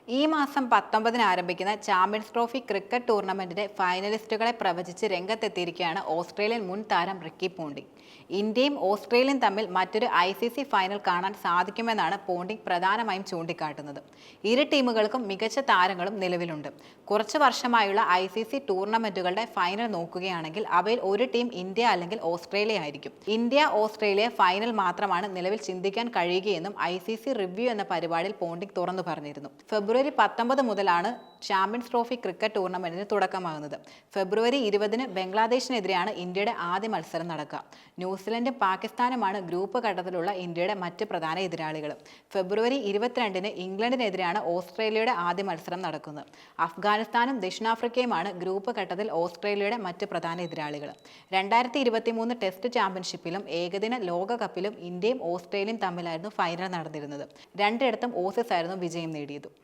ഈ മാസം 19-ന് ആരംഭിക്കുന്ന ചാമ്പ്യൻസ് ട്രോഫി ക്രിക്കറ്റ് ടൂർണമെന്റിന്റെ ഫൈനലിസ്റ്റുകളെ പ്രവചിച്ച് രംഗത്തെത്തിയിരിക്കുകയാണ് ഓസ്ട്രേലിയൻ മുൻ താരം റിക്കി പോണ്ടിംഗ്. ഇന്ത്യയും ഓസ്ട്രേലിയയും തമ്മിൽ മറ്റൊരു ICC ഫൈനൽ കാണാൻ സാധിക്കുമെന്നാണ് പോണ്ടിംഗ് പ്രധാനമായും ചൂണ്ടിക്കാട്ടുന്നത്. ഇരു ടീമുകൾക്കും മികച്ച താരങ്ങളും നിലവിലുണ്ട്. കുറച്ചു വർഷമായുള്ള ICC ടൂർണമെന്റുകളുടെ ഫൈനൽ നോക്കുകയാണെങ്കിൽ അവയിൽ ഒരു ടീം ഇന്ത്യ അല്ലെങ്കിൽ ഓസ്ട്രേലിയ ആയിരിക്കും. ഇന്ത്യ ഓസ്ട്രേലിയ ഫൈനൽ മാത്രമാണ് നിലവിൽ ചിന്തിക്കാൻ കഴിയുകയെന്നും ICC റിവ്യൂ എന്ന പരിപാടിയിൽ പോണ്ടിംഗ് തുറന്നു പറഞ്ഞിരുന്നു. ഫെബ്രുവരി 19 മുതലാണ് ചാമ്പ്യൻസ് ട്രോഫി ക്രിക്കറ്റ് ടൂർണമെന്റിന് തുടക്കമാകുന്നത്. ഫെബ്രുവരി 20-ന് ബംഗ്ലാദേശിനെതിരെയാണ് ഇന്ത്യയുടെ ആദ്യ മത്സരം നടക്കുക. ന്യൂസിലൻഡും പാകിസ്ഥാനുമാണ് ഗ്രൂപ്പ് ഘട്ടത്തിലുള്ള ഇന്ത്യയുടെ മറ്റ് പ്രധാന എതിരാളികൾ. ഫെബ്രുവരി 22-ന് ഇംഗ്ലണ്ടിനെതിരെയാണ് ഓസ്ട്രേലിയയുടെ ആദ്യ മത്സരം നടക്കുന്നത്. അഫ്ഗാനിസ്ഥാനും ദക്ഷിണാഫ്രിക്കയുമാണ് ഗ്രൂപ്പ് ഘട്ടത്തിൽ ഓസ്ട്രേലിയയുടെ മറ്റ് പ്രധാന എതിരാളികൾ. 2023 ടെസ്റ്റ് ചാമ്പ്യൻഷിപ്പിലും ഏകദിന ലോകകപ്പിലും ഇന്ത്യയും ഓസ്ട്രേലിയയും തമ്മിലായിരുന്നു ഫൈനൽ നടന്നിരുന്നത്. രണ്ടിടത്തും ഓസീസ് ആയിരുന്നു വിജയം നേടിയത്.